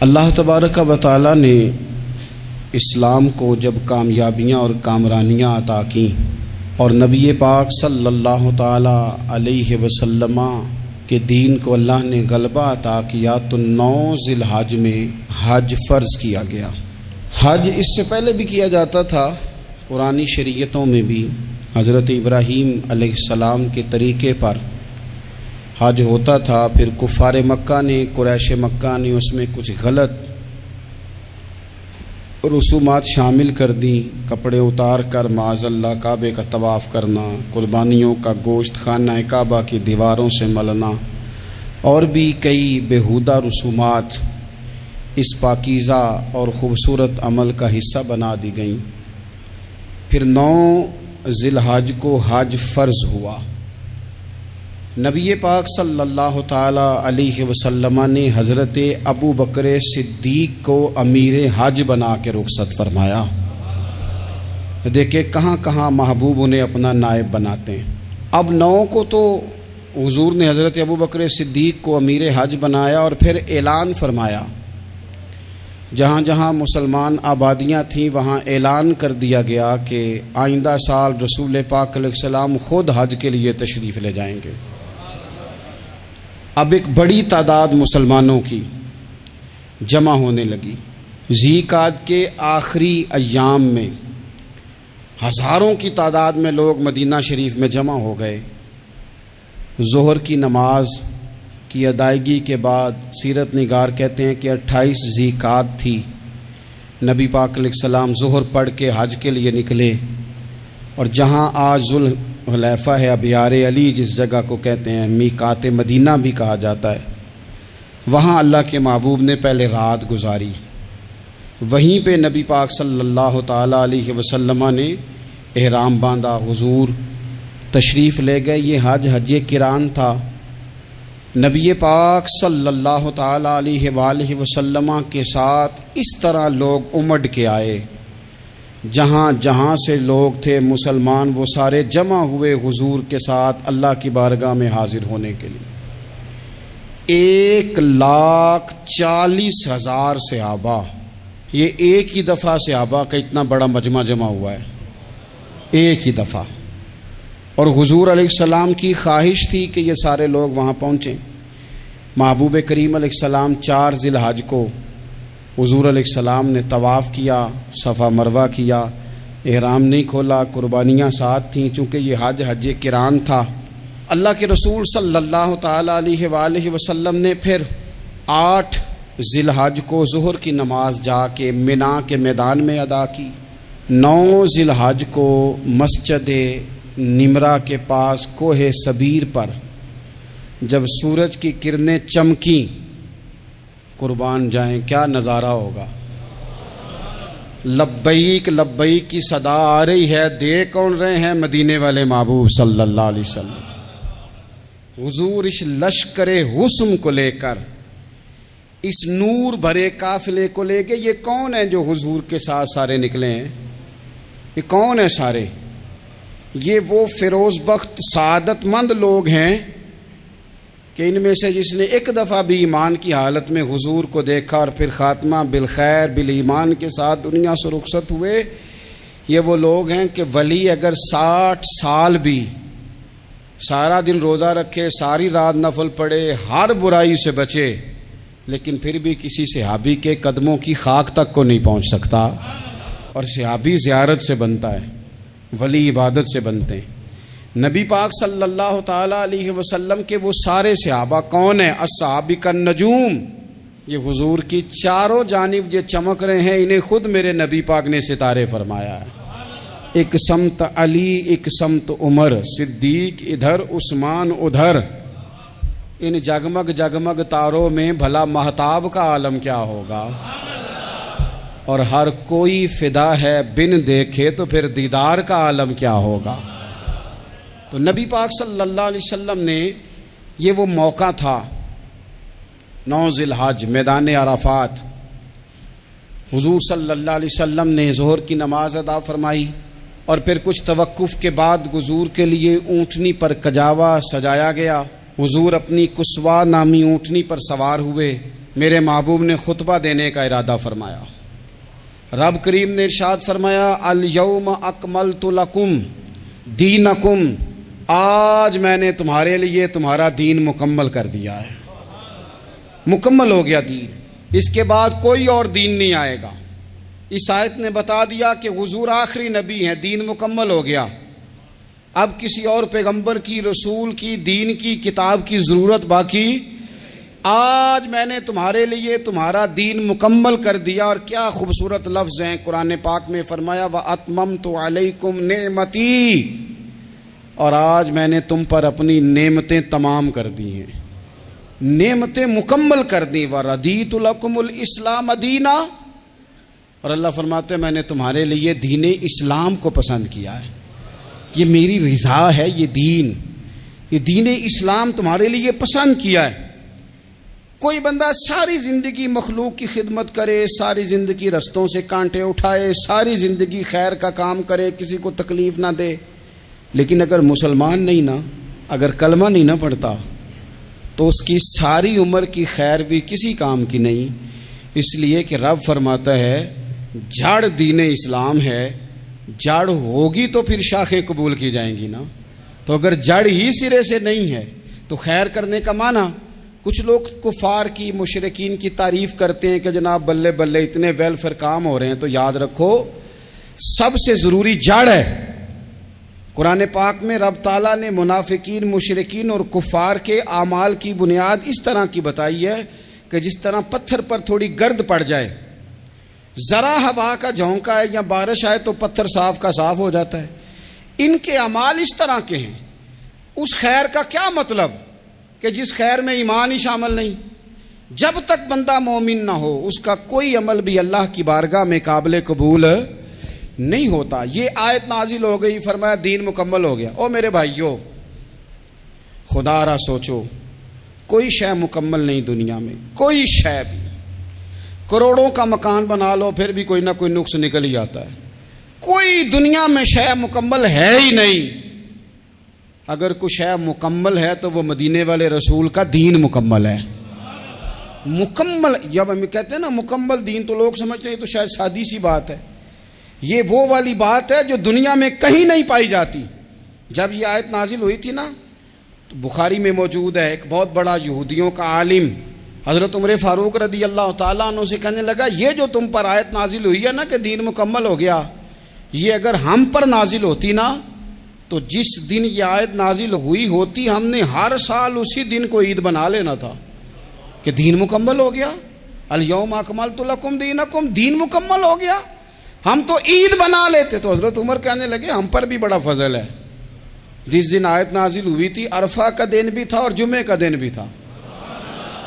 اللہ تبارک و تعالی نے اسلام کو جب کامیابیاں اور کامرانیاں عطا کیں اور نبی پاک صلی اللہ تعالی علیہ وسلم کے دین کو اللہ نے غلبہ عطا کیا تو 9 ذی الحج میں حج فرض کیا گیا۔ حج اس سے پہلے بھی کیا جاتا تھا، پرانی شریعتوں میں بھی حضرت ابراہیم علیہ السلام کے طریقے پر حج ہوتا تھا، پھر کفار مکہ نے، قریش مکہ نے اس میں کچھ غلط رسومات شامل کر دیں، کپڑے اتار کر معاذ اللہ کعبے کا طواف کرنا، قربانیوں کا گوشت خانہ کعبہ کی دیواروں سے ملنا، اور بھی کئی بیہودہ رسومات اس پاکیزہ اور خوبصورت عمل کا حصہ بنا دی گئیں۔ پھر 9 ذی الحج کو حج فرض ہوا۔ نبی پاک صلی اللہ تعالی علیہ وسلم نے حضرت ابو بکر صدیق کو امیر حج بنا کے رخصت فرمایا۔ دیکھیں کہاں کہاں محبوب انہیں اپنا نائب بناتے ہیں۔ اب 9 کو تو حضور نے حضرت ابو بکر صدیق کو امیر حج بنایا اور پھر اعلان فرمایا، جہاں جہاں مسلمان آبادیاں تھیں وہاں اعلان کر دیا گیا کہ آئندہ سال رسول پاک علیہ السلام خود حج کے لیے تشریف لے جائیں گے۔ اب ایک بڑی تعداد مسلمانوں کی جمع ہونے لگی۔ ذی قعدہ کے آخری ایام میں ہزاروں کی تعداد میں لوگ مدینہ شریف میں جمع ہو گئے۔ ظہر کی نماز کی ادائیگی کے بعد سیرت نگار کہتے ہیں کہ 28 ذی قعدہ تھی، نبی پاک علیہ السلام ظہر پڑھ کے حج کے لیے نکلے، اور جہاں آج ذوالحلیفہ ہے، ابیار علی جس جگہ کو کہتے ہیں، میقات مدینہ بھی کہا جاتا ہے، وہاں اللہ کے محبوب نے پہلے رات گزاری۔ وہیں پہ نبی پاک صلی اللہ تعالی علیہ وسلم نے احرام باندھا، حضور تشریف لے گئے۔ یہ حج قران تھا۔ نبی پاک صلی اللہ تعالی علیہ وآلہ وسلم کے ساتھ اس طرح لوگ امڑ کے آئے، جہاں جہاں سے لوگ تھے مسلمان وہ سارے جمع ہوئے حضور کے ساتھ اللہ کی بارگاہ میں حاضر ہونے کے لیے۔ 1,40,000 صحابہ، یہ ایک ہی دفعہ صحابہ کا اتنا بڑا مجمع جمع ہوا ہے، ایک ہی دفعہ۔ اور حضور علیہ السلام کی خواہش تھی کہ یہ سارے لوگ وہاں پہنچیں۔ محبوب کریم علیہ السلام 4 ذی الحج کو حضور علیہ السلام نے طواف کیا، صفا مروہ کیا، احرام نہیں کھولا، قربانیاں ساتھ تھیں، چونکہ یہ حج قران تھا۔ اللہ کے رسول صلی اللہ تعالی علیہ وآلہ وسلم نے پھر 8 ذی الحج کو ظہر کی نماز جا کے منا کے میدان میں ادا کی۔ 9 ذی الحج کو مسجد نمرہ کے پاس کوہ صبیر پر جب سورج کی کرنیں چمکیں، قربان جائیں کیا نظارہ ہوگا۔ لبیک لبیک کی صدا آ رہی ہے، دے کون رہے ہیں؟ مدینے والے محبوب صلی اللہ علیہ وسلم۔ حضور اس لشکر حسن کو لے کر، اس نور بھرے قافلے کو لے کے، یہ کون ہیں جو حضور کے ساتھ سارے نکلے ہیں؟ یہ کون ہیں سارے؟ یہ وہ فیروز بخت سعادت مند لوگ ہیں کہ ان میں سے جس نے ایک دفعہ بھی ایمان کی حالت میں حضور کو دیکھا اور پھر خاتمہ بالخیر بالایمان کے ساتھ دنیا سے رخصت ہوئے، یہ وہ لوگ ہیں کہ ولی اگر 60 سال بھی سارا دن روزہ رکھے، ساری رات نفل پڑھے، ہر برائی سے بچے، لیکن پھر بھی کسی صحابی کے قدموں کی خاک تک کو نہیں پہنچ سکتا۔ اور صحابی زیارت سے بنتا ہے، ولی عبادت سے بنتے ہیں۔ نبی پاک صلی اللہ تعالی علیہ وسلم کے وہ سارے صحابہ کون ہیں؟ الصحابہ النجوم، یہ حضور کی چاروں جانب یہ چمک رہے ہیں، انہیں خود میرے نبی پاک نے ستارے فرمایا ہے۔ ایک سمت علی، ایک سمت عمر، صدیق ادھر، عثمان ادھر۔ ان جگمگ جگمگ تاروں میں بھلا مہتاب کا عالم کیا ہوگا؟ اور ہر کوئی فدا ہے بن دیکھے تو پھر دیدار کا عالم کیا ہوگا؟ تو نبی پاک صلی اللہ علیہ وسلم نے یہ وہ موقع تھا، 9 ذی الحج میدان عرفات، حضور صلی اللہ علیہ وسلم نے ظہر کی نماز ادا فرمائی اور پھر کچھ توقف کے بعد حضور کے لیے اونٹنی پر کجاوا سجایا گیا۔ حضور اپنی کسوا نامی اونٹنی پر سوار ہوئے، میرے محبوب نے خطبہ دینے کا ارادہ فرمایا. رب کریم نے ارشاد فرمایا الیوم اکملت لکم دینکم، آج میں نے تمہارے لیے تمہارا دین مکمل کر دیا ہے. مکمل ہو گیا دین، اس کے بعد کوئی اور دین نہیں آئے گا. اس آیت نے بتا دیا کہ حضور آخری نبی ہیں، دین مکمل ہو گیا. اب کسی اور پیغمبر کی، رسول کی، دین کی، کتاب کی ضرورت باقی. آج میں نے تمہارے لیے تمہارا دین مکمل کر دیا. اور کیا خوبصورت لفظ ہیں قرآن پاک میں فرمایا وَأَتْمَمْتُ عَلَيْكُمْ نِعْمَتِي، اور آج میں نے تم پر اپنی نعمتیں تمام کر دی ہیں، نعمتیں مکمل کر دی. وَرَضِيتُ لَكُمُ الْإِسْلَامَ دِينًا، اور اللہ فرماتے ہیں میں نے تمہارے لیے دین اسلام کو پسند کیا ہے، یہ میری رضا ہے. یہ دین اسلام تمہارے لیے پسند کیا ہے. کوئی بندہ ساری زندگی مخلوق کی خدمت کرے، ساری زندگی رستوں سے کانٹے اٹھائے، ساری زندگی خیر کا کام کرے، کسی کو تکلیف نہ دے، لیکن اگر مسلمان نہیں نا، اگر کلمہ نہیں نہ پڑھتا، تو اس کی ساری عمر کی خیر بھی کسی کام کی نہیں. اس لیے کہ رب فرماتا ہے جڑ دین اسلام ہے، جڑ ہوگی تو پھر شاخیں قبول کی جائیں گی نا. تو اگر جڑ ہی سرے سے نہیں ہے تو خیر کرنے کا معنی. کچھ لوگ کفار کی، مشرکین کی تعریف کرتے ہیں کہ جناب بلے بلے اتنے ویلفیئر کام ہو رہے ہیں. تو یاد رکھو سب سے ضروری جڑ ہے. قرآن پاک میں رب تعالیٰ نے منافقین، مشرکین اور کفار کے اعمال کی بنیاد اس طرح کی بتائی ہے کہ جس طرح پتھر پر تھوڑی گرد پڑ جائے، ذرا ہوا کا جھونکا ہے یا بارش آئے تو پتھر صاف کا صاف ہو جاتا ہے. ان کے اعمال اس طرح کے ہیں. اس خیر کا کیا مطلب کہ جس خیر میں ایمان ہی شامل نہیں. جب تک بندہ مومن نہ ہو اس کا کوئی عمل بھی اللہ کی بارگاہ میں قابل قبول نہیں ہوتا. یہ آیت نازل ہو گئی، فرمایا دین مکمل ہو گیا. او میرے بھائیو، خدا را سوچو، کوئی شے مکمل نہیں دنیا میں، کوئی شے بھی. کروڑوں کا مکان بنا لو پھر بھی کوئی نہ کوئی نقص نکل ہی آتا ہے. کوئی دنیا میں شے مکمل ہے ہی نہیں. اگر کوئی شے مکمل ہے تو وہ مدینے والے رسول کا دین مکمل ہے. مکمل، جب ہم کہتے ہیں نا مکمل دین تو لوگ سمجھتے ہیں تو شاید سادی سی بات ہے. یہ وہ والی بات ہے جو دنیا میں کہیں نہیں پائی جاتی. جب یہ آیت نازل ہوئی تھی نا تو بخاری میں موجود ہے، ایک بہت بڑا یہودیوں کا عالم حضرت عمر فاروق رضی اللہ تعالیٰ عنہ سے کہنے لگا یہ جو تم پر آیت نازل ہوئی ہے نا کہ دین مکمل ہو گیا، یہ اگر ہم پر نازل ہوتی نا تو جس دن یہ آیت نازل ہوئی ہوتی ہم نے ہر سال اسی دن کو عید بنا لینا تھا کہ دین مکمل ہو گیا. الیوم اکملت لکم دینکم، دین مکمل ہو گیا. ہم تو عید بنا لیتے. تو حضرت عمر کہنے لگے ہم پر بھی بڑا فضل ہے. جس دن آیت نازل ہوئی تھی عرفہ کا دن بھی تھا اور جمعے کا دن بھی تھا.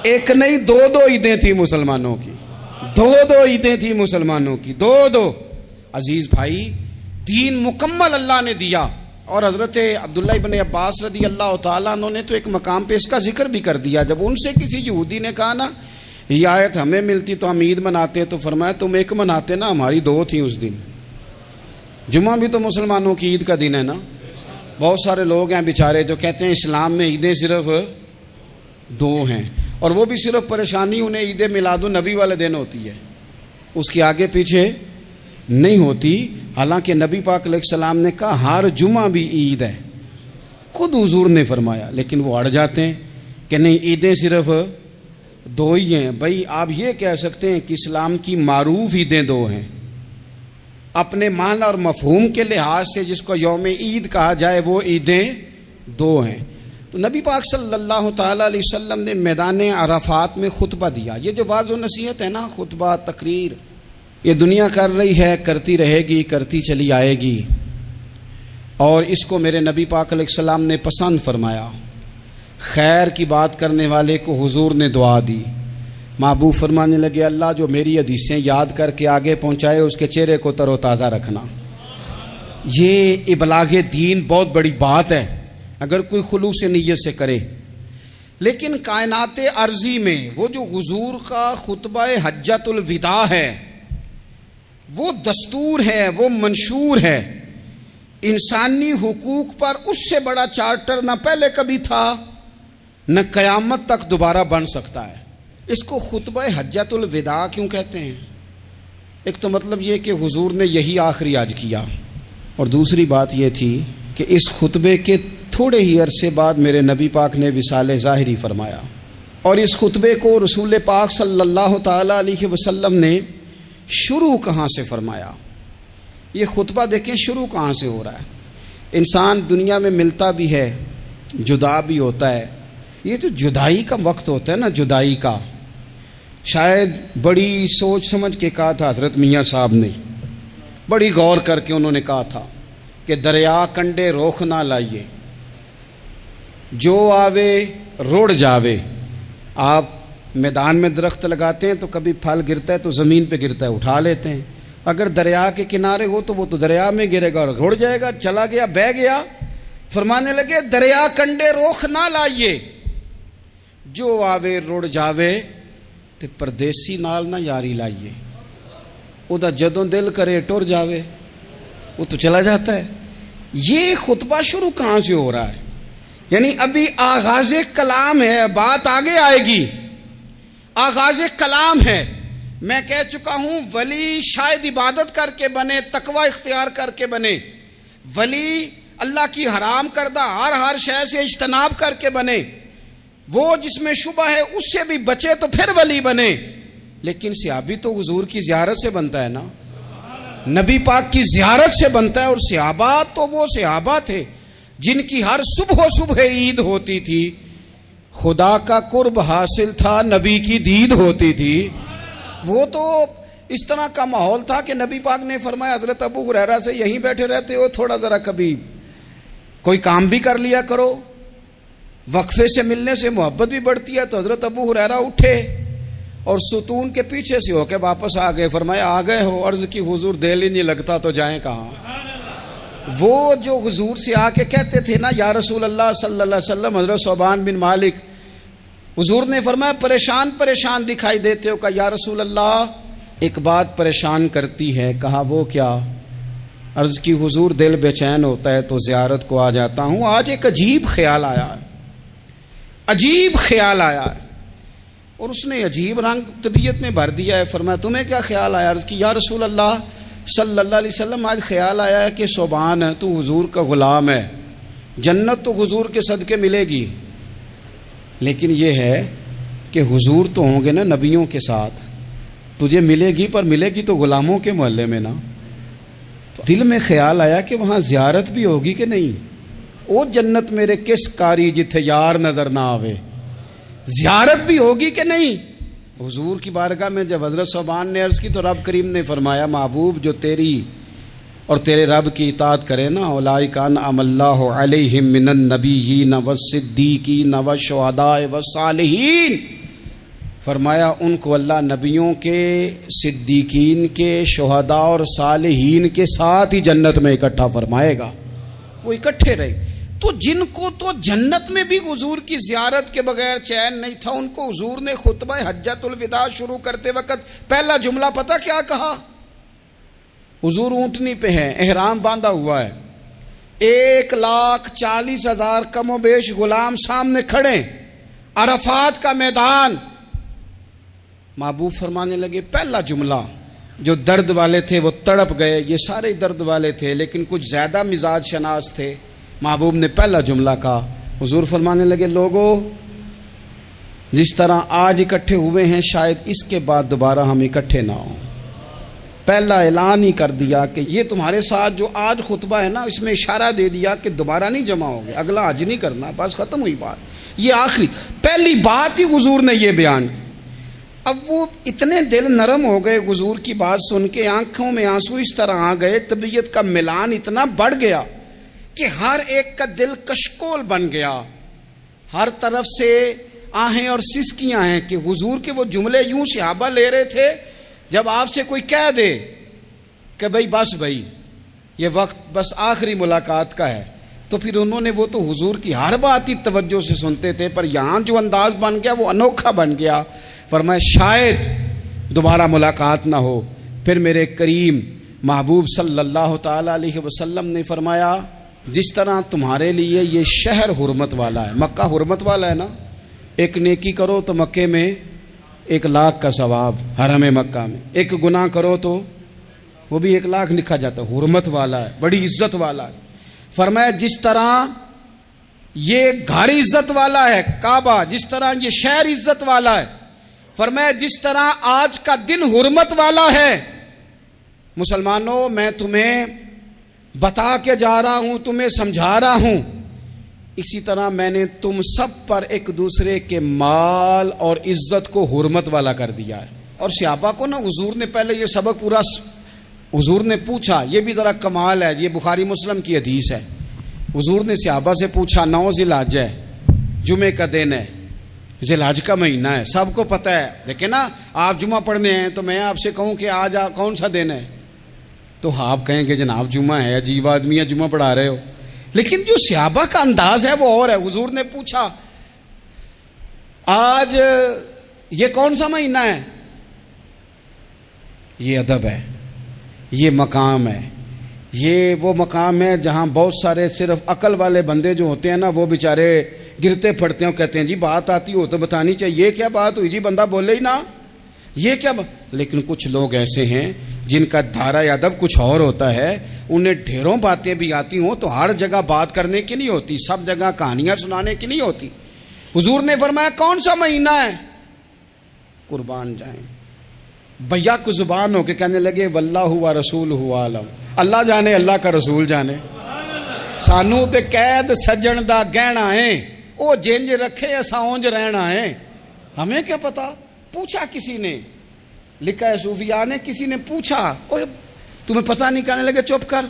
ایک نہیں دو عیدیں تھی مسلمانوں کی، دو عیدیں تھی مسلمانوں کی، دو. عزیز بھائی، دین مکمل اللہ نے دیا. اور حضرت عبداللہ ابن عباس رضی اللہ تعالیٰ عنہ نے تو ایک مقام پہ اس کا ذکر بھی کر دیا. جب ان سے کسی یہودی نے کہا نا یہ آیت ہمیں ملتی تو ہم عید مناتے، تو فرمایا تم ایک مناتے نا، ہماری دو تھیں اس دن. جمعہ بھی تو مسلمانوں کی عید کا دن ہے نا. بہت سارے لوگ ہیں بیچارے جو کہتے ہیں اسلام میں عیدیں صرف دو ہیں، اور وہ بھی صرف پریشانی انہیں عید میلاد النبی والے دن ہوتی ہے، اس کے آگے پیچھے نہیں ہوتی. حالانکہ نبی پاک علیہ السلام نے کہا ہر جمعہ بھی عید ہے، خود حضور نے فرمایا، لیکن وہ اڑ جاتے ہیں کہ نہیں عیدیں صرف دو ہی ہیں. بھائی آپ یہ کہہ سکتے ہیں کہ اسلام کی معروف عیدیں دو ہیں، اپنے معنی اور مفہوم کے لحاظ سے جس کو یوم عید کہا جائے وہ عیدیں دو ہیں. تو نبی پاک صلی اللہ تعالیٰ علیہ وسلم نے میدان عرفات میں خطبہ دیا. یہ جو واعظ و نصیحت ہے نا، خطبہ، تقریر، یہ دنیا کر رہی ہے، کرتی رہے گی، کرتی چلی آئے گی. اور اس کو میرے نبی پاک علیہ السلام نے پسند فرمایا. خیر کی بات کرنے والے کو حضور نے دعا دی. محبوب فرمانے لگے اللہ جو میری حدیثیں یاد کر کے آگے پہنچائے اس کے چہرے کو تر و تازہ رکھنا. یہ ابلاغ دین بہت بڑی بات ہے اگر کوئی خلوص نیت سے کرے. لیکن کائنات ارضی میں وہ جو حضور کا خطبہ حجۃ الوداع ہے، وہ دستور ہے، وہ منشور ہے. انسانی حقوق پر اس سے بڑا چارٹر نہ پہلے کبھی تھا نہ قیامت تک دوبارہ بن سکتا ہے. اس کو خطبہ حجۃ الوداع کیوں کہتے ہیں؟ ایک تو مطلب یہ کہ حضور نے یہی آخری حج کیا، اور دوسری بات یہ تھی کہ اس خطبے کے تھوڑے ہی عرصے بعد میرے نبی پاک نے وصال ظاہری فرمایا، اور اس خطبے کو رسول پاک صلی اللہ تعالیٰ علیہ وسلم نے شروع کہاں سے فرمایا؟ یہ خطبہ دیکھیں شروع کہاں سے ہو رہا ہے۔ انسان دنیا میں ملتا بھی ہے، جدا بھی ہوتا ہے، یہ جو جدائی کا وقت ہوتا ہے نا، جدائی کا، شاید بڑی سوچ سمجھ کے کہا تھا حضرت میاں صاحب نے، بڑی غور کر کے انہوں نے کہا تھا کہ دریا کنڈے روخ نہ لائیے، جو آوے روڑ جاوے۔ آپ میدان میں درخت لگاتے ہیں تو کبھی پھل گرتا ہے تو زمین پہ گرتا ہے، اٹھا لیتے ہیں۔ اگر دریا کے کنارے ہو تو وہ تو دریا میں گرے گا اور روڑ جائے گا، چلا گیا، بہہ گیا۔ فرمانے لگے دریا کنڈے روخ نہ لائیے، جو آوے روڑ جاوے، تے پردیسی نال نہ یاری لائیے، او دا جدوں دل کرے ٹر جاوے، وہ تو چلا جاتا ہے۔ یہ خطبہ شروع کہاں سے ہو رہا ہے؟ یعنی ابھی آغاز کلام ہے، بات آگے آئے گی، آغاز کلام ہے۔ میں کہہ چکا ہوں ولی شاید عبادت کر کے بنے، تقوی اختیار کر کے بنے، ولی اللہ کی حرام کردہ ہر شے سے اجتناب کر کے بنے، وہ جس میں شبہ ہے اس سے بھی بچے تو پھر ولی بنے۔ لیکن صحابی تو حضور کی زیارت سے بنتا ہے نا، نبی پاک کی زیارت سے بنتا ہے، اور صحابہ تو وہ صحابہ تھے جن کی ہر صبح عید ہوتی تھی، خدا کا قرب حاصل تھا، نبی کی دید ہوتی تھی۔ وہ تو اس طرح کا ماحول تھا کہ نبی پاک نے فرمایا حضرت ابو ہریرہ سے یہیں بیٹھے رہتے ہو، تھوڑا ذرا کبھی کوئی کام بھی کر لیا کرو، وقفے سے ملنے سے محبت بھی بڑھتی ہے۔ تو حضرت ابو ہریرہ اٹھے اور ستون کے پیچھے سے ہو کے واپس آ گئے۔ فرمایا آ گئے ہو؟ عرض کی حضور دل ہی نہیں لگتا تو جائیں کہاں؟ وہ جو حضور سے آ کے کہتے تھے نا یا رسول اللہ صلی اللہ علیہ وسلم، حضرت ثوبان بن مالک، حضور نے فرمایا پریشان دکھائی دیتے ہو؟ کہا یا رسول اللہ ایک بات پریشان کرتی ہے۔ کہا وہ کیا؟ عرض کی حضور دل بے چین ہوتا ہے تو زیارت کو آ جاتا ہوں، آج ایک عجیب خیال آیا ہے، عجیب خیال آیا ہے، اور اس نے عجیب رنگ طبیعت میں بھر دیا ہے۔ فرمایا تمہیں کیا خیال آیا؟ عرض کی یا رسول اللہ صلی اللہ علیہ وسلم آج خیال آیا ہے کہ ثوبان ہے، تو حضور کا غلام ہے، جنت تو حضور کے صدقے ملے گی، لیکن یہ ہے کہ حضور تو ہوں گے نا نبیوں کے ساتھ، تجھے ملے گی پر ملے گی تو غلاموں کے محلے میں نا۔ تو دل میں خیال آیا کہ وہاں زیارت بھی ہوگی کہ نہیں؟ او جنت میرے کس کاری جتھے یار نظر نہ آوے، زیارت بھی ہوگی کہ نہیں؟ حضور کی بارگاہ میں جب حضرت ثوبان نے عرض کی تو رب کریم نے فرمایا محبوب جو تیری اور تیرے رب کی اطاعت کرے نا، اولئک انعم اللہ علیہم من النبیین والصدیقین والشہداء والصالحین، فرمایا ان کو اللہ نبیوں کے، صدیقین کے، شہداء اور صالحین کے ساتھ ہی جنت میں اکٹھا فرمائے گا، وہ اکٹھے رہے۔ تو جن کو تو جنت میں بھی حضور کی زیارت کے بغیر چین نہیں تھا، ان کو حضور نے خطبہ حجۃ الوداع شروع کرتے وقت پہلا جملہ پتہ کیا کہا؟ حضور اونٹنی پہ ہیں، احرام باندھا ہوا ہے، 1,40,000 کم و بیش غلام سامنے کھڑے، عرفات کا میدان۔ محبوب فرمانے لگے پہلا جملہ، جو درد والے تھے وہ تڑپ گئے، یہ سارے درد والے تھے لیکن کچھ زیادہ مزاج شناس تھے۔ محبوب نے پہلا جملہ کہا، حضور فرمانے لگے لوگوں جس طرح آج اکٹھے ہوئے ہیں شاید اس کے بعد دوبارہ ہم اکٹھے نہ ہوں۔ پہلا اعلان ہی کر دیا کہ یہ تمہارے ساتھ جو آج خطبہ ہے نا، اس میں اشارہ دے دیا کہ دوبارہ نہیں جمع ہوگے، اگلا حج نہیں کرنا، بس ختم ہوئی بات۔ یہ آخری پہلی بات ہی حضور نے یہ بیان کی۔ اب وہ اتنے دل نرم ہو گئے حضور کی بات سن کے، آنکھوں میں آنسو اس طرح آ گئے، طبیعت کا ملان اتنا بڑھ گیا کہ ہر ایک کا دل کشکول بن گیا، ہر طرف سے آہیں اور سسکیاں ہیں کہ حضور کے وہ جملے یوں صحابہ لے رہے تھے جب آپ سے کوئی کہہ دے کہ بھائی یہ وقت بس آخری ملاقات کا ہے، تو پھر انہوں نے وہ تو حضور کی ہر بات ہی توجہ سے سنتے تھے، پر یہاں جو انداز بن گیا وہ انوکھا بن گیا۔ فرمایا شاید دوبارہ ملاقات نہ ہو۔ پھر میرے کریم محبوب صلی اللہ تعالی علیہ وسلم نے فرمایا جس طرح تمہارے لیے یہ شہر حرمت والا ہے، مکہ حرمت والا ہے نا، ایک نیکی کرو تو مکے میں 1,00,000 کا ثواب حرم مکہ میں. ایک گناہ کرو تو وہ بھی 1,00,000 لکھا جاتا ہے. حرمت والا ہے, بڑی عزت والا ہے. فرمایا جس طرح یہ گھر عزت والا ہے کعبہ, جس طرح یہ شہر عزت والا ہے, فرمایا جس طرح آج کا دن حرمت والا ہے. مسلمانوں میں تمہیں بتا کے جا رہا ہوں, تمہیں سمجھا رہا ہوں, اسی طرح میں نے تم سب پر ایک دوسرے کے مال اور عزت کو حرمت والا کر دیا ہے. اور صحابہ کو نا حضور نے پہلے یہ سبق پورا, حضور نے پوچھا, یہ بھی ذرا کمال ہے, یہ بخاری مسلم کی حدیث ہے. حضور نے صحابہ سے پوچھا 9 ذی الحجہ ہے, جمعے کا دن ہے, ذی الحج کا مہینہ ہے, سب کو پتہ ہے, لیکن نا آپ جمعہ پڑھنے ہیں تو میں آپ سے کہوں کہ آج کون سا دن ہے, تو آپ کہیں کہ جناب جمعہ ہے, عجیب آدمی ہے, جمعہ پڑھا رہے ہو. لیکن جو صحابہ کا انداز ہے وہ اور ہے. حضور نے پوچھا آج یہ کون سا مہینہ ہے, یہ ادب ہے, یہ مقام ہے, یہ وہ مقام ہے جہاں بہت سارے صرف عقل والے بندے جو ہوتے ہیں نا وہ بیچارے گرتے پڑتے ہیں, کہتے ہیں جی بات آتی ہو تو بتانی چاہیے, یہ کیا بات ہوئی جی, بندہ بولے ہی نا, یہ کیا لیکن کچھ لوگ ایسے ہیں جن کا دھارا ادب کچھ اور ہوتا ہے, انہیں ڈھیروں باتیں بھی آتی ہوں تو ہر جگہ بات کرنے کی نہیں ہوتی, سب جگہ کہانیاں سنانے کی نہیں ہوتی. حضور نے فرمایا کون سا مہینہ ہے, قربان جائیں بھیا کو زبان ہو کے کہنے لگے واللہ و رسولہ عالم, اللہ جانے اللہ کا رسول جانے. سانو تے قید سجن دا گہنا ہے, او جنج رکھے اساں اونج رہنا ہے, ہمیں کیا پتا. پوچھا کسی نے, لکھا ہے صوفیاء نے, کسی نے پوچھا تمہیں پتہ نہیں, کہنے لگے چپ کر,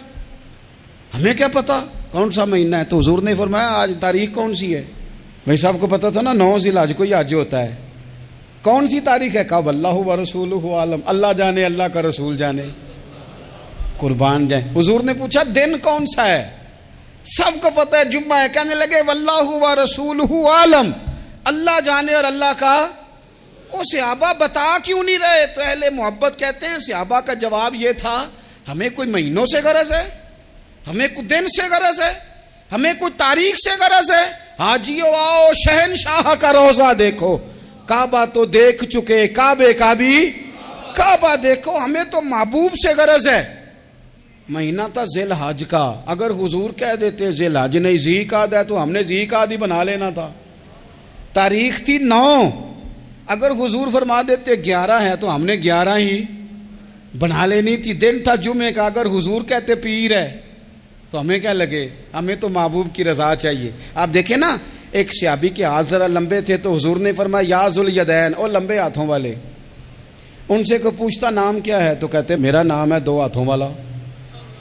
ہمیں کیا پتا کون سا مہینہ ہے. تو حضور نے فرمایا آج تاریخ کون سی ہے, بھائی صاحب کو پتا تھا نا 9 ذی الحج کو ہی حج ہوتا ہے, کون سی تاریخ ہے, کہا واللہ و رسولہ عالم, اللہ جانے اللہ کا رسول جانے. قربان جائیں. حضور نے پوچھا دن کون سا ہے, سب کو پتا ہے جمعہ ہے, کہنے لگے واللہ و رسولہ عالم, اللہ جانے اور اللہ کا. وہ صحابہ بتا کیوں نہیں رہے, تو اہل محبت کہتے ہیں صحابہ کا جواب یہ تھا ہمیں کوئی مہینوں سے غرض ہے, ہمیں کوئی دن سے غرض ہے, ہمیں کوئی تاریخ سے غرض ہے. حاجیو آؤ شہنشاہ کا روزہ دیکھو, کعبہ تو دیکھ چکے, کعبے کا بھی کعبہ دیکھو, ہمیں تو محبوب سے غرض ہے. مہینہ تھا ذی الحج کا, اگر حضور کہہ دیتے ذی الحج نہیں ذی قعد ہے تو ہم نے ذی قعد ہی بنا لینا تھا. تاریخ تھی 9, اگر حضور فرما دیتے 11 ہے تو ہم نے 11 ہی بنا لینی تھی. دن تھا جمعے کا, اگر حضور کہتے پیر ہے تو ہمیں کیا لگے, ہمیں تو محبوب کی رضا چاہیے. آپ دیکھیں نا, ایک صحابی کے ہاتھ ذرا لمبے تھے تو حضور نے فرمایا یا ذوالیدین, او لمبے ہاتھوں والے. ان سے کوئی پوچھتا نام کیا ہے تو کہتے میرا نام ہے 2 ہاتھوں والا.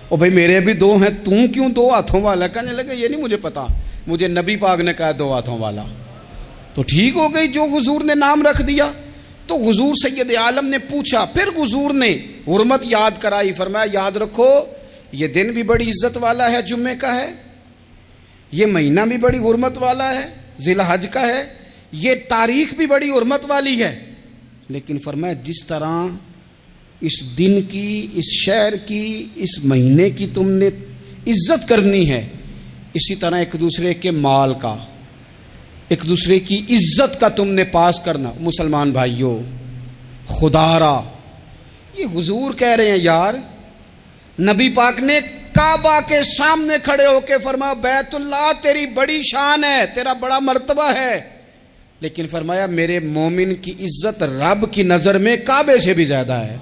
او بھائی میرے بھی 2 ہیں, تم کیوں 2 ہاتھوں والا. کہنے لگے یہ نہیں مجھے پتا, مجھے نبی پاک نے کہا 2 ہاتھوں والا. تو ٹھیک ہو گئی جو حضور نے نام رکھ دیا. تو حضور سید عالم نے پوچھا, پھر حضور نے حرمت یاد کرائی, فرمایا یاد رکھو یہ دن بھی بڑی عزت والا ہے, جمعے کا ہے, یہ مہینہ بھی بڑی حرمت والا ہے, ذی الحج کا ہے, یہ تاریخ بھی بڑی حرمت والی ہے. لیکن فرمایا جس طرح اس دن کی, اس شہر کی, اس مہینے کی تم نے عزت کرنی ہے, اسی طرح ایک دوسرے کے مال کا, ایک دوسرے کی عزت کا تم نے پاس کرنا. مسلمان بھائیوں, خدا را یہ حضور کہہ رہے ہیں یار, نبی پاک نے کعبہ کے سامنے کھڑے ہو کے فرمایا بیت اللہ تیری بڑی شان ہے, تیرا بڑا مرتبہ ہے, لیکن فرمایا میرے مومن کی عزت رب کی نظر میں کعبے سے بھی زیادہ ہے.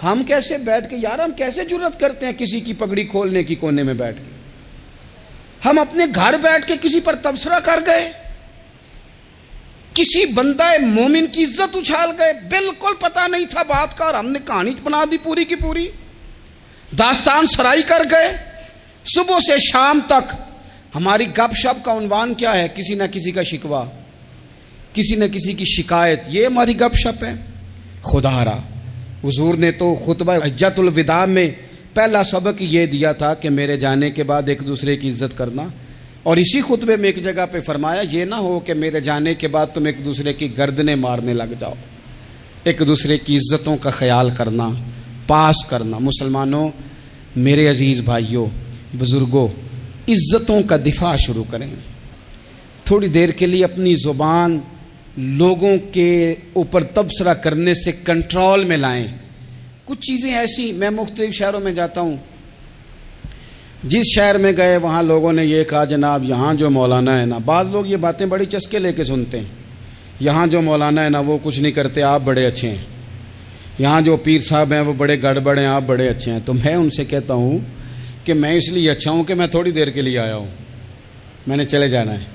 ہم کیسے بیٹھ کے یار, ہم کیسے جرت کرتے ہیں کسی کی پگڑی کھولنے کی کونے میں بیٹھ کے, ہم اپنے گھر بیٹھ کے کسی پر تبصرہ کر گئے, کسی بندہ مومن کی عزت اچھال گئے, بالکل پتہ نہیں تھا بات کا اور ہم نے کہانی بنا دی پوری کی پوری, داستان سرائی کر گئے. صبح سے شام تک ہماری گپ شپ کا عنوان کیا ہے, کسی نہ کسی کا شکوہ, کسی نہ کسی کی شکایت, یہ ہماری گپ شپ ہے. خدا را حضور نے تو خطبہ حجۃ الوداع میں پہلا سبق یہ دیا تھا کہ میرے جانے کے بعد ایک دوسرے کی عزت کرنا, اور اسی خطبے میں ایک جگہ پہ فرمایا یہ نہ ہو کہ میرے جانے کے بعد تم ایک دوسرے کی گردنیں مارنے لگ جاؤ, ایک دوسرے کی عزتوں کا خیال کرنا, پاس کرنا. مسلمانوں, میرے عزیز بھائیوں, بزرگوں, عزتوں کا دفاع شروع کریں. تھوڑی دیر کے لیے اپنی زبان لوگوں کے اوپر تبصرہ کرنے سے کنٹرول میں لائیں۔ کچھ چیزیں ایسی، میں مختلف شہروں میں جاتا ہوں، جس شہر میں گئے وہاں لوگوں نے یہ کہا جناب یہاں جو مولانا ہے نا، بعض لوگ یہ باتیں بڑی چسکے لے کے سنتے ہیں، یہاں جو مولانا ہے نا وہ کچھ نہیں کرتے، آپ بڑے اچھے ہیں، یہاں جو پیر صاحب ہیں وہ بڑے گڑبڑ ہیں، آپ بڑے اچھے ہیں۔ تو میں ان سے کہتا ہوں کہ میں اس لیے اچھا ہوں کہ میں تھوڑی دیر کے لیے آیا ہوں، میں نے چلے جانا ہے۔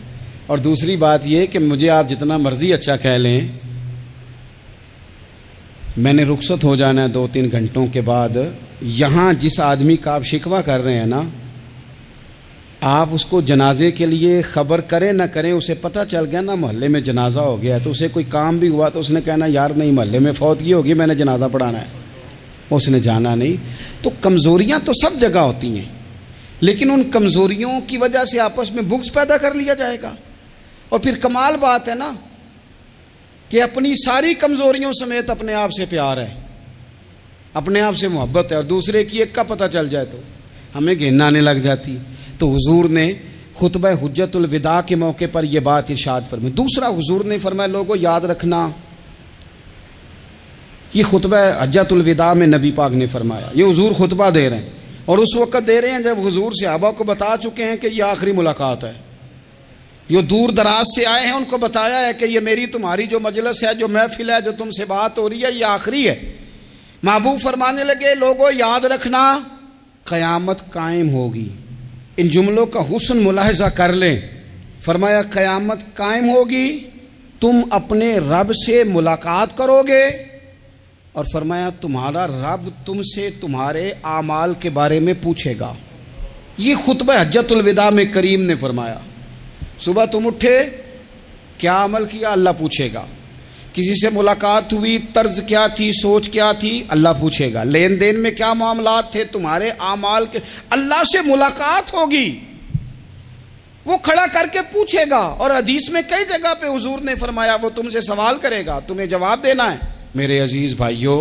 اور دوسری بات یہ کہ مجھے آپ جتنا مرضی اچھا کہہ لیں، میں نے رخصت ہو جانا ہے 2-3 گھنٹوں کے بعد۔ یہاں جس آدمی کا آپ شکوہ کر رہے ہیں نا، آپ اس کو جنازے کے لیے خبر کریں نہ کریں، اسے پتہ چل گیا نا محلے میں جنازہ ہو گیا، تو اسے کوئی کام بھی ہوا تو اس نے کہنا یار نہیں محلے میں فوتگی ہوگی، میں نے جنازہ پڑھانا ہے، اس نے جانا نہیں۔ تو کمزوریاں تو سب جگہ ہوتی ہیں، لیکن ان کمزوریوں کی وجہ سے آپس میں بغض پیدا کر لیا جائے گا۔ اور پھر کمال بات ہے نا کہ اپنی ساری کمزوریوں سمیت اپنے آپ سے پیار ہے، اپنے آپ سے محبت ہے، اور دوسرے کی ایک کا پتہ چل جائے تو ہمیں گھن آنے لگ جاتی۔ تو حضور نے خطبہ حجت الوداع کے موقع پر یہ بات ارشاد فرمائی۔ دوسرا حضور نے فرمایا لوگوں یاد رکھنا، یہ خطبہ حجت الوداع میں نبی پاک نے فرمایا، یہ حضور خطبہ دے رہے ہیں، اور اس وقت دے رہے ہیں جب حضور صحابہ کو بتا چکے ہیں کہ یہ آخری ملاقات ہے، جو دور دراز سے آئے ہیں ان کو بتایا ہے کہ یہ میری تمہاری جو مجلس ہے، جو محفل ہے، جو تم سے بات ہو رہی ہے، یہ آخری ہے۔ محبوب فرمانے لگے لوگوں یاد رکھنا قیامت قائم ہوگی۔ ان جملوں کا حسن ملاحظہ کر لیں۔ فرمایا قیامت قائم ہوگی، تم اپنے رب سے ملاقات کرو گے، اور فرمایا تمہارا رب تم سے تمہارے اعمال کے بارے میں پوچھے گا۔ یہ خطبہ حجت الوداع میں کریم نے فرمایا، صبح تم اٹھے کیا عمل کیا، اللہ پوچھے گا۔ کسی سے ملاقات ہوئی، طرز کیا تھی، سوچ کیا تھی، اللہ پوچھے گا۔ لین دین میں کیا معاملات تھے، تمہارے اعمال کے، اللہ سے ملاقات ہوگی، وہ کھڑا کر کے پوچھے گا۔ اور حدیث میں کئی جگہ پہ حضور نے فرمایا وہ تم سے سوال کرے گا، تمہیں جواب دینا ہے۔ میرے عزیز بھائیوں،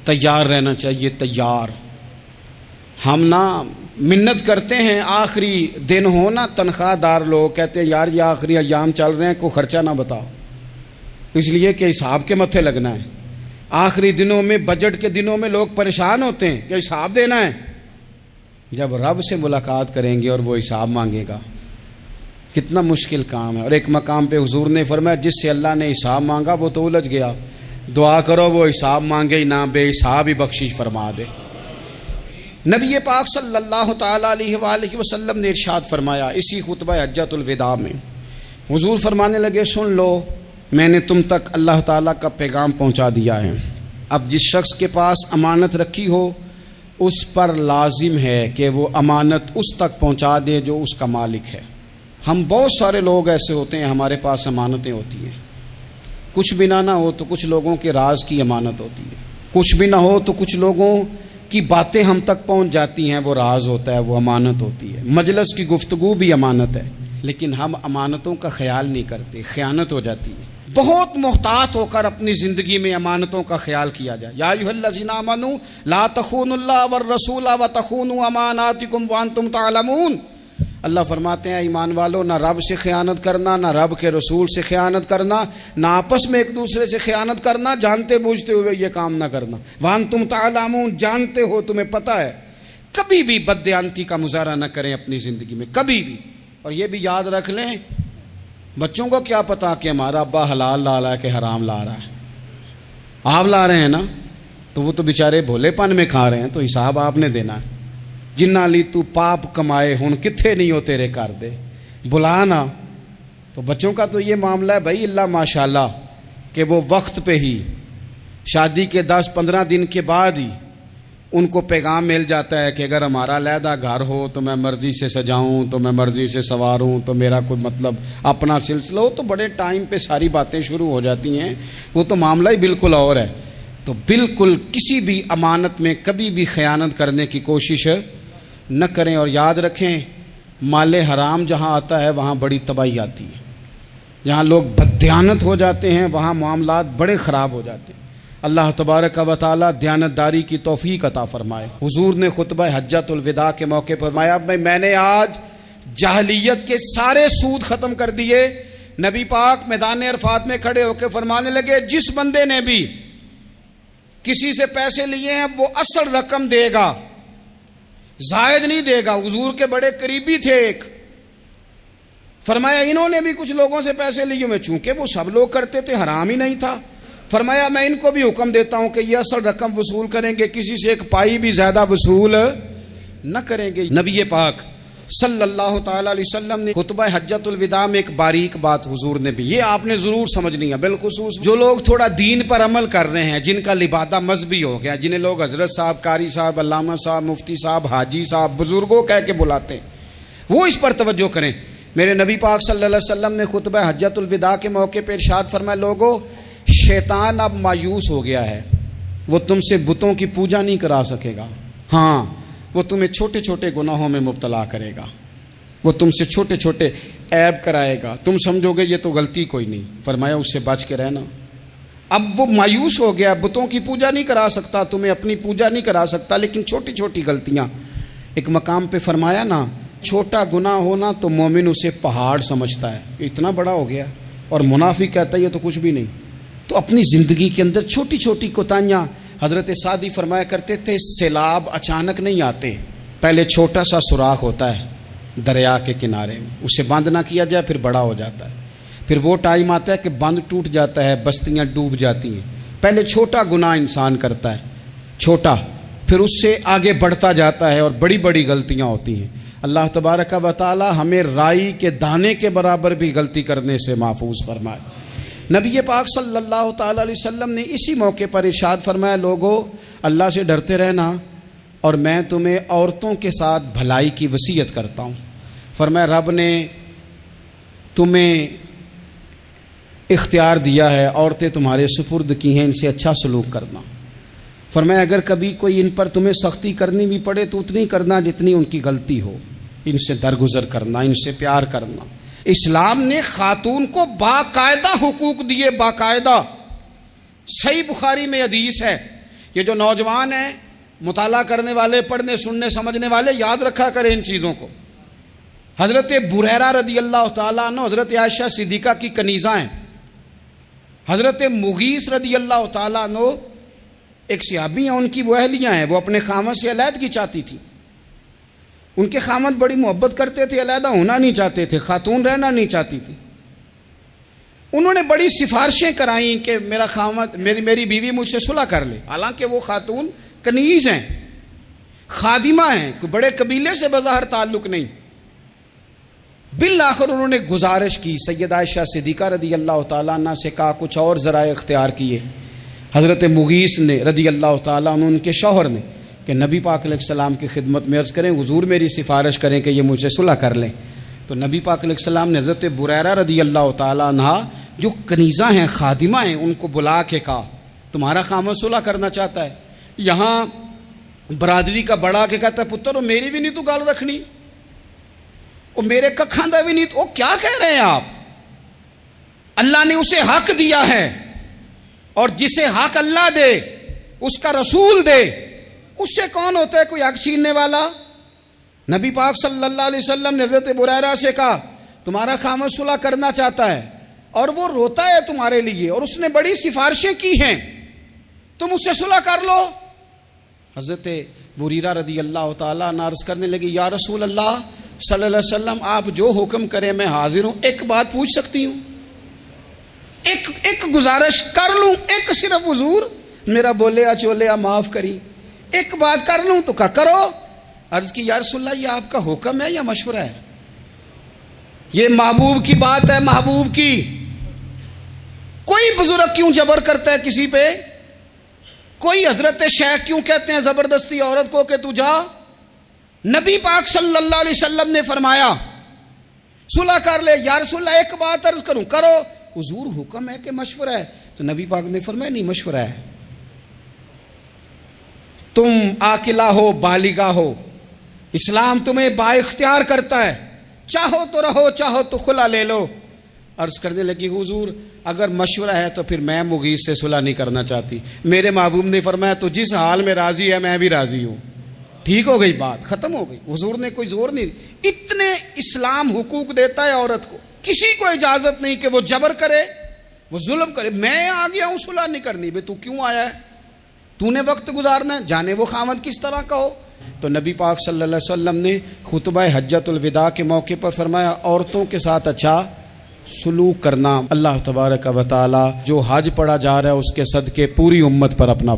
تیار رہنا چاہیے، تیار۔ ہم نا منت کرتے ہیں آخری دن ہو نا، تنخواہ دار لوگ کہتے ہیں یار یہ آخری ایام چل رہے ہیں، کوئی خرچہ نہ بتاؤ، اس لیے کہ حساب کے متھے لگنا ہے۔ آخری دنوں میں، بجٹ کے دنوں میں لوگ پریشان ہوتے ہیں کہ حساب دینا ہے۔ جب رب سے ملاقات کریں گے اور وہ حساب مانگے گا، کتنا مشکل کام ہے۔ اور ایک مقام پہ حضور نے فرمایا جس سے اللہ نے حساب مانگا وہ تو الجھ گیا، دعا کرو وہ حساب مانگے ہی نہ، بے حساب ہی بخشش فرما دے۔ نبی پاک صلی اللہ تعالی علیہ وآلہ وسلم نے ارشاد فرمایا اسی خطبہ حجت الوداع میں، حضور فرمانے لگے سن لو، میں نے تم تک اللہ تعالیٰ کا پیغام پہنچا دیا ہے۔ اب جس شخص کے پاس امانت رکھی ہو اس پر لازم ہے کہ وہ امانت اس تک پہنچا دے جو اس کا مالک ہے۔ ہم بہت سارے لوگ ایسے ہوتے ہیں، ہمارے پاس امانتیں ہوتی ہیں، کچھ بھی نہ ہو تو کچھ لوگوں کے راز کی امانت ہوتی ہے، کچھ بھی نہ ہو تو کچھ لوگوں کی باتیں ہم تک پہنچ جاتی ہیں، وہ راز ہوتا ہے، وہ امانت ہوتی ہے۔ مجلس کی گفتگو بھی امانت ہے، لیکن ہم امانتوں کا خیال نہیں کرتے، خیانت ہو جاتی ہے۔ بہت محتاط ہو کر اپنی زندگی میں امانتوں کا خیال کیا جائے۔ یا ایھا الذین آمنوا لا تخونوا اللہ والرسول وتخونوا اماناتکم وانتم تعلمون۔ اللہ فرماتے ہیں ایمان والو، نہ رب سے خیانت کرنا، نہ رب کے رسول سے خیانت کرنا، نہ آپس میں ایک دوسرے سے خیانت کرنا، جانتے بوجھتے ہوئے یہ کام نہ کرنا۔ وانتم تعلمون، جانتے ہو، تمہیں پتہ ہے۔ کبھی بھی بددیانتی کا مظاہرہ نہ کریں اپنی زندگی میں، کبھی بھی۔ اور یہ بھی یاد رکھ لیں، بچوں کو کیا پتا کہ ہمارا ابا حلال لا رہا ہے کہ حرام لا رہا ہے، آپ لا رہے ہیں نا، تو وہ تو بیچارے بھولے پن میں کھا رہے ہیں، تو حساب آپ نے دینا ہے۔ جنہ لی تو پاپ کمائے ہن کتھے نہیں ہو تیرے کر دے، بلانا۔ تو بچوں کا تو یہ معاملہ ہے بھائی، اللہ ماشاءاللہ کہ وہ وقت پہ ہی، شادی کے 10-15 دن کے بعد ہی ان کو پیغام مل جاتا ہے کہ اگر ہمارا علیحدہ گھر ہو تو میں مرضی سے سجاؤں، تو میں مرضی سے سنواروں، تو میرا کوئی مطلب اپنا سلسلہ ہو، تو بڑے ٹائم پہ ساری باتیں شروع ہو جاتی ہیں، وہ تو معاملہ ہی بالکل اور ہے۔ تو بالکل کسی بھی امانت میں کبھی بھی خیانت کرنے کی کوشش نہ کریں۔ اور یاد رکھیں، مال حرام جہاں آتا ہے وہاں بڑی تباہی آتی ہے، جہاں لوگ بددیانت ہو جاتے ہیں وہاں معاملات بڑے خراب ہو جاتے ہیں۔ اللہ تبارک و تعالی دیانتداری کی توفیق عطا فرمائے۔ حضور نے خطبہ حجت الوداع کے موقع پر فرمایا میں نے آج جاہلیت کے سارے سود ختم کر دیے، نبی پاک میدان عرفات میں کھڑے ہو کے فرمانے لگے جس بندے نے بھی کسی سے پیسے لیے ہیں وہ اصل رقم دے گا، زائد نہیں دے گا۔ حضور کے بڑے قریبی تھے ایک، فرمایا انہوں نے بھی کچھ لوگوں سے پیسے لیے ہوئے، چونکہ وہ سب لوگ کرتے تھے، حرام ہی نہیں تھا، فرمایا میں ان کو بھی حکم دیتا ہوں کہ یہ اصل رقم وصول کریں گے، کسی سے ایک پائی بھی زیادہ وصول نہ کریں گے۔ نبی پاک صلی اللہ تعالی علیہ وسلم نے خطبہ حجۃ الوداع میں ایک باریک بات حضور نے بھی، یہ آپ نے ضرور سمجھنی ہے، بالخصوص جو لوگ تھوڑا دین پر عمل کر رہے ہیں، جن کا لبادہ مذہبی ہو گیا، جنہیں لوگ حضرت صاحب، قاری صاحب، علامہ صاحب، مفتی صاحب، حاجی صاحب، بزرگوں کہہ کے بلاتے ہیں، وہ اس پر توجہ کریں۔ میرے نبی پاک صلی اللہ علیہ وسلم نے خطبہ حجۃ الوداع کے موقع پہ ارشاد فرمایا، لوگو شیطان اب مایوس ہو گیا ہے، وہ تم سے بتوں کی پوجا نہیں کرا سکے گا، ہاں وہ تمہیں چھوٹے چھوٹے گناہوں میں مبتلا کرے گا، وہ تم سے چھوٹے چھوٹے عیب کرائے گا، تم سمجھو گے یہ تو غلطی کوئی نہیں، فرمایا اس سے بچ کے رہنا۔ اب وہ مایوس ہو گیا، بتوں کی پوجا نہیں کرا سکتا، تمہیں اپنی پوجا نہیں کرا سکتا، لیکن چھوٹی چھوٹی غلطیاں، ایک مقام پہ فرمایا نا، چھوٹا گناہ ہونا تو مومن اسے پہاڑ سمجھتا ہے، اتنا بڑا ہو گیا، اور منافق کہتا ہے یہ تو کچھ بھی نہیں۔ تو اپنی زندگی کے اندر چھوٹی چھوٹی کوتاہیاں، حضرت سعدی فرمایا کرتے تھے سیلاب اچانک نہیں آتے، پہلے چھوٹا سا سوراخ ہوتا ہے دریا کے کنارے میں، اسے بند نہ کیا جائے پھر بڑا ہو جاتا ہے، پھر وہ ٹائم آتا ہے کہ بند ٹوٹ جاتا ہے، بستیاں ڈوب جاتی ہیں۔ پہلے چھوٹا گناہ انسان کرتا ہے، چھوٹا، پھر اس سے آگے بڑھتا جاتا ہے اور بڑی بڑی غلطیاں ہوتی ہیں۔ اللہ تبارک و تعالی ہمیں رائی کے دانے کے برابر بھی غلطی کرنے سے محفوظ فرمائے۔ نبی پاک صلی اللہ تعالی علیہ وسلم نے اسی موقع پر ارشاد فرمایا، لوگو اللہ سے ڈرتے رہنا، اور میں تمہیں عورتوں کے ساتھ بھلائی کی وصیت کرتا ہوں۔ فرمایا رب نے تمہیں اختیار دیا ہے، عورتیں تمہارے سپرد کی ہیں، ان سے اچھا سلوک کرنا۔ فرمایا اگر کبھی کوئی ان پر تمہیں سختی کرنی بھی پڑے تو اتنی کرنا جتنی ان کی غلطی ہو، ان سے درگزر کرنا، ان سے پیار کرنا۔ اسلام نے خاتون کو باقاعدہ حقوق دیے، باقاعدہ۔ صحیح بخاری میں حدیث ہے، یہ جو نوجوان ہیں، مطالعہ کرنے والے، پڑھنے سننے سمجھنے والے، یاد رکھا کریں ان چیزوں کو۔ حضرت بریرہ رضی اللہ تعالیٰ عنہ حضرت عائشہ صدیقہ کی کنیزہ ہیں، حضرت مغیث رضی اللہ تعالیٰ عنہ ایک صحابی ہیں، ان کی وہ اہلیاں ہیں، وہ اپنے خامد سے علیحدگی چاہتی تھی، ان کے خامد بڑی محبت کرتے تھے، علیحدہ ہونا نہیں چاہتے تھے، خاتون رہنا نہیں چاہتی تھی۔ انہوں نے بڑی سفارشیں کرائیں کہ میرا خامد، میری بیوی مجھ سے صلح کر لے، حالانکہ وہ خاتون کنیز ہیں، خادمہ ہیں، کوئی بڑے قبیلے سے بظاہر تعلق نہیں۔ بالآخر انہوں نے گزارش کی، سیدہ عائشہ صدیقہ رضی اللہ تعالیٰ عنہ سے کہا، کچھ اور ذرائع اختیار کیے۔ حضرت مغیث نے رضی اللہ تعالیٰ عنہ، ان کے شوہر نے، کہ نبی پاک علیہ السلام کی خدمت میں عرض کریں حضور میری سفارش کریں کہ یہ مجھ سے صلح کر لیں۔ تو نبی پاک علیہ السلام نے حضرت بریرہ رضی اللہ تعالیٰ عنہ جو کنیزہ ہیں، خادمہ ہیں، ان کو بلا کے کہا تمہارا خامد صلح کرنا چاہتا ہے۔ یہاں برادری کا بڑا کے کہتا ہے پتر وہ میری بھی نہیں تو گال رکھنی، وہ میرے ککھاں دا بھی نہیں تو، وہ کیا کہہ رہے ہیں آپ؟ اللہ نے اسے حق دیا ہے، اور جسے حق اللہ دے اس کا رسول دے، اس سے کون ہوتا ہے کوئی حق چھیننے والا؟ نبی پاک صلی اللہ علیہ وسلم نے حضرت بریرہ سے کہا تمہارا خامد صلح کرنا چاہتا ہے اور وہ روتا ہے تمہارے لیے، اور اس نے بڑی سفارشیں کی ہیں، تم اس سے صلح کر لو۔ حضرت بریرہ رضی اللہ تعالیٰ عنہ عرض کرنے لگی یا رسول اللہ صلی اللہ علیہ وسلم آپ جو حکم کریں میں حاضر ہوں، ایک بات پوچھ سکتی ہوں؟ ایک گزارش کر لوں؟ ایک صرف حضور میرا بولیا چولیا معاف کری، ایک بات کر لوں؟ تو کہا کرو۔ عرض کی یا رسول اللہ یہ آپ کا حکم ہے یا مشورہ ہے؟ یہ محبوب کی بات ہے، محبوب کی۔ کوئی بزرگ کیوں جبر کرتا ہے کسی پہ؟ کوئی حضرت شیخ کیوں کہتے ہیں زبردستی عورت کو کہ تو جا؟ نبی پاک صلی اللہ علیہ وسلم نے فرمایا صلح کر لے۔ یا رسول اللہ ایک بات عرض کروں؟ کرو۔ حضور حکم ہے کہ مشورہ ہے؟ تو نبی پاک نے فرمایا نہیں مشورہ ہے، تم عاقلہ ہو، بالغہ ہو، اسلام تمہیں با اختیار کرتا ہے، چاہو تو رہو، چاہو تو خلا لے لو۔ عرض کرنے لگی حضور اگر مشورہ ہے تو پھر میں مغیث سے صلح نہیں کرنا چاہتی۔ میرے محبوب نے فرمایا تو جس حال میں راضی ہے میں بھی راضی ہوں۔ ٹھیک ہو گئی بات، ختم ہو گئی۔ حضور نے کوئی زور نہیں، اتنے اسلام حقوق دیتا ہے عورت کو۔ کسی کو اجازت نہیں کہ وہ جبر کرے، وہ ظلم کرے۔ میں آ گیا ہوں صلح نہیں کرنی، بے تو کیوں آیا ہے؟ تو نے وقت گزارنا ہے، جانے وہ خاوند کس طرح کا ہو۔ تو نبی پاک صلی اللہ علیہ وسلم نے خطبہ حجۃ الوداع کے موقع پر فرمایا عورتوں کے ساتھ اچھا سلوک کرنا۔ اللہ تبارک و تعالی جو حج پڑھا جا رہا ہے اس کے صدقے پوری امت پر اپنا